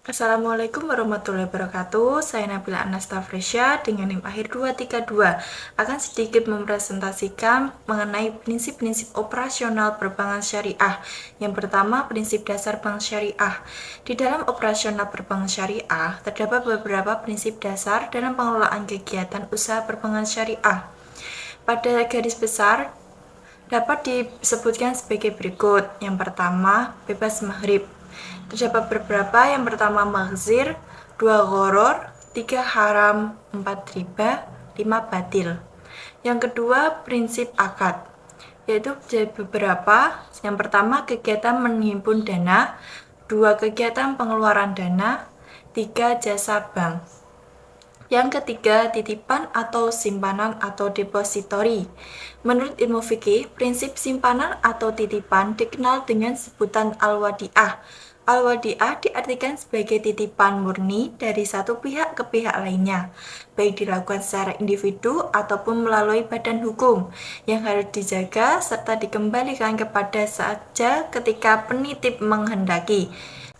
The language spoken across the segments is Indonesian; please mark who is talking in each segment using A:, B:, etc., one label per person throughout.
A: Assalamualaikum warahmatullahi wabarakatuh. Saya Nabila Anastafresya dengan NIM akhir 232 akan sedikit mempresentasikan mengenai prinsip-prinsip operasional perbankan syariah. Yang pertama, prinsip dasar bank syariah. Di dalam operasional perbankan syariah, terdapat beberapa prinsip dasar dalam pengelolaan kegiatan usaha perbankan syariah. Pada garis besar, dapat disebutkan sebagai berikut. Yang pertama, bebas maghrib. Terdapat beberapa, yang pertama maghzir, 2 gharar, 3 haram, 4 riba, 5 batil. Yang kedua, prinsip akad, yaitu beberapa. Yang pertama, kegiatan menghimpun dana, 2 kegiatan pengeluaran dana, 3 jasa bank. Yang ketiga, titipan atau simpanan atau depositori. Menurut ilmu fikih, prinsip simpanan atau titipan dikenal dengan sebutan al-wadi'ah. Al-wadi'ah diartikan sebagai titipan murni dari satu pihak ke pihak lainnya, baik dilakukan secara individu ataupun melalui badan hukum, yang harus dijaga serta dikembalikan kepada saja ketika penitip menghendaki.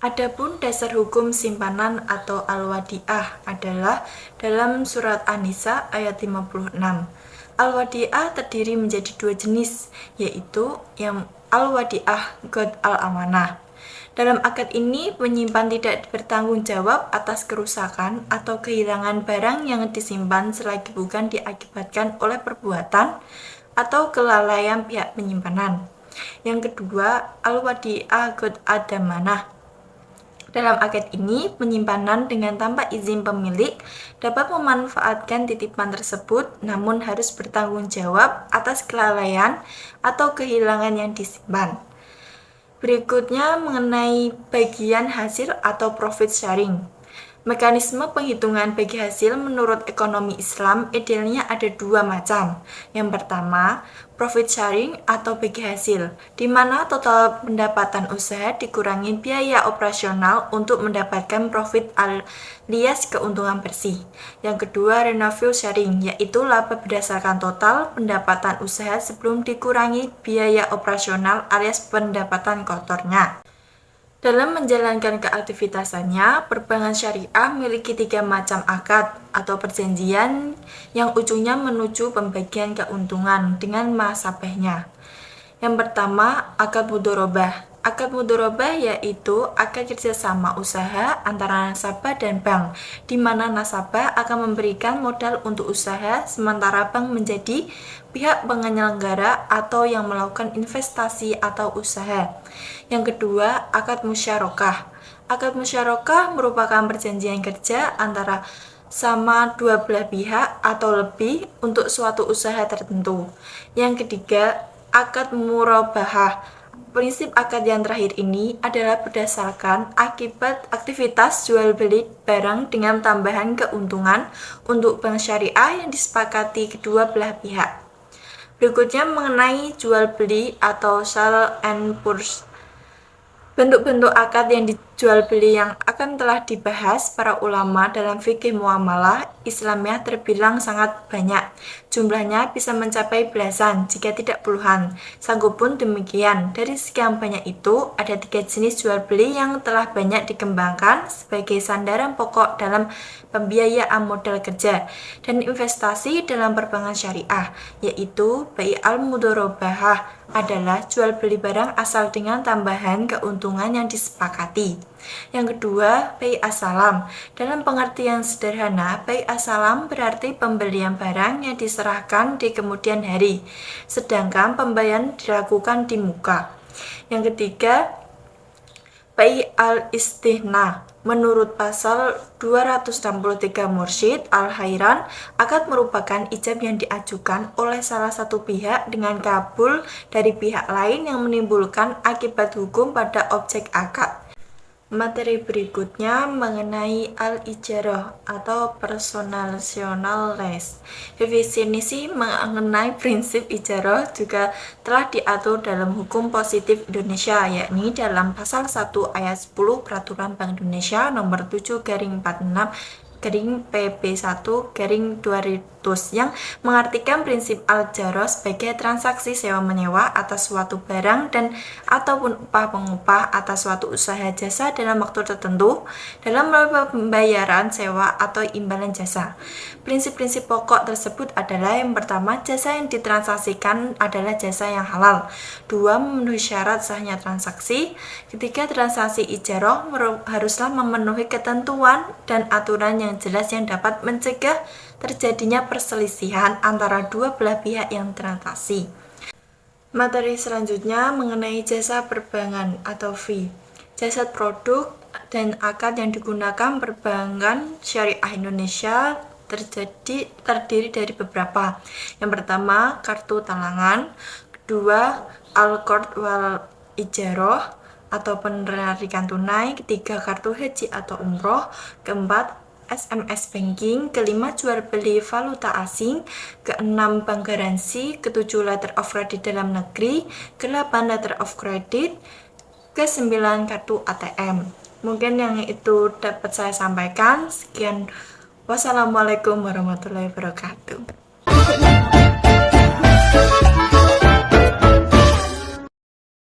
A: Adapun dasar hukum simpanan atau al-wadi'ah adalah dalam surat An-Nisa ayat 56. Al-wadi'ah terdiri menjadi 2 jenis, yaitu yang al-wadi'ah god al-amanah. Dalam akad ini, penyimpan tidak bertanggung jawab atas kerusakan atau kehilangan barang yang disimpan selagi bukan diakibatkan oleh perbuatan atau kelalaian pihak penyimpanan. Yang kedua, al-wadi'ah god ad-damanah. Dalam akad ini, penyimpanan dengan tanpa izin pemilik dapat memanfaatkan titipan tersebut, namun harus bertanggung jawab atas kelalaian atau kehilangan yang disimpan. Berikutnya mengenai bagian hasil atau profit sharing. Mekanisme penghitungan bagi hasil menurut ekonomi Islam idealnya ada 2 macam. Yang pertama, profit sharing atau bagi hasil, di mana total pendapatan usaha dikurangi biaya operasional untuk mendapatkan profit alias keuntungan bersih. Yang kedua, revenue sharing, yaitu laba berdasarkan total pendapatan usaha sebelum dikurangi biaya operasional alias pendapatan kotornya. Dalam menjalankan keaktivitasannya, perbankan syariah memiliki 3 macam akad atau perjanjian yang ujungnya menuju pembagian keuntungan dengan nasabahnya. Yang pertama, akad mudharabah. Akad mudharabah yaitu akad kerjasama usaha antara nasabah dan bank, di mana nasabah akan memberikan modal untuk usaha, sementara bank menjadi pihak penyelenggara atau yang melakukan investasi atau usaha. Yang kedua, akad musyarakah. Akad musyarakah merupakan perjanjian kerja antara sama dua belah pihak atau lebih untuk suatu usaha tertentu. Yang ketiga, akad murabahah. Prinsip akad yang terakhir ini adalah berdasarkan akibat aktivitas jual beli barang dengan tambahan keuntungan untuk bank syariah yang disepakati kedua belah pihak. Berikutnya mengenai jual beli atau sell and purchase. Bentuk-bentuk akad yang dijual beli yang akan telah dibahas para ulama dalam fikih muamalah Islamiyah terbilang sangat banyak. Jumlahnya bisa mencapai belasan, jika tidak puluhan. Sanggupun demikian, dari sekian banyak itu, ada 3 jenis jual beli yang telah banyak dikembangkan sebagai sandaran pokok dalam pembiayaan modal kerja dan investasi dalam perbankan syariah, yaitu bai al-mudharabah adalah jual beli barang asal dengan tambahan keuntungan yang disepakati. Yang kedua, bai as-salam. Dalam pengertian sederhana, bai as-salam berarti pembelian barang yang diserahkan di kemudian hari, sedangkan pembayaran dilakukan di muka. Yang ketiga, bai al-istihna. Menurut pasal 263 Mursyid Al-Hairan, akad merupakan ijab yang diajukan oleh salah satu pihak dengan kabul dari pihak lain yang menimbulkan akibat hukum pada objek akad. Materi berikutnya mengenai al-ijarah atau personal lease. Definisi mengenai prinsip ijarah juga telah diatur dalam hukum positif Indonesia, yakni dalam pasal 1 ayat 10 Peraturan Bank Indonesia nomor 7/46/PB1/2021 putus, yang mengartikan prinsip al-jaro sebagai transaksi sewa-menyewa atas suatu barang dan ataupun upah pengupah atas suatu usaha jasa dalam waktu tertentu dalam pembayaran sewa atau imbalan jasa. Prinsip-prinsip pokok tersebut adalah: yang pertama, jasa yang ditransaksikan adalah jasa yang halal. 2. Memenuhi syarat sahnya transaksi. Ketiga, transaksi ijaroh haruslah memenuhi ketentuan dan aturan yang jelas yang dapat mencegah terjadinya perselisihan antara dua belah pihak yang transaksi. Materi selanjutnya mengenai jasa perbankan atau fee. Jasa produk dan akad yang digunakan perbankan syariah Indonesia terdiri dari beberapa. Yang pertama, kartu talangan. Kedua, al-qard wal ijaroh atau penarikan tunai. Ketiga, kartu haji atau umroh. Keempat, SMS banking. Kelima, jual beli valuta asing. Keenam, bank garansi. Ketujuh, letter of credit dalam negeri. Kedelapan, letter of credit. Kesembilan, kartu ATM. Mungkin yang itu dapat saya sampaikan. Sekian. Wassalamualaikum warahmatullahi wabarakatuh.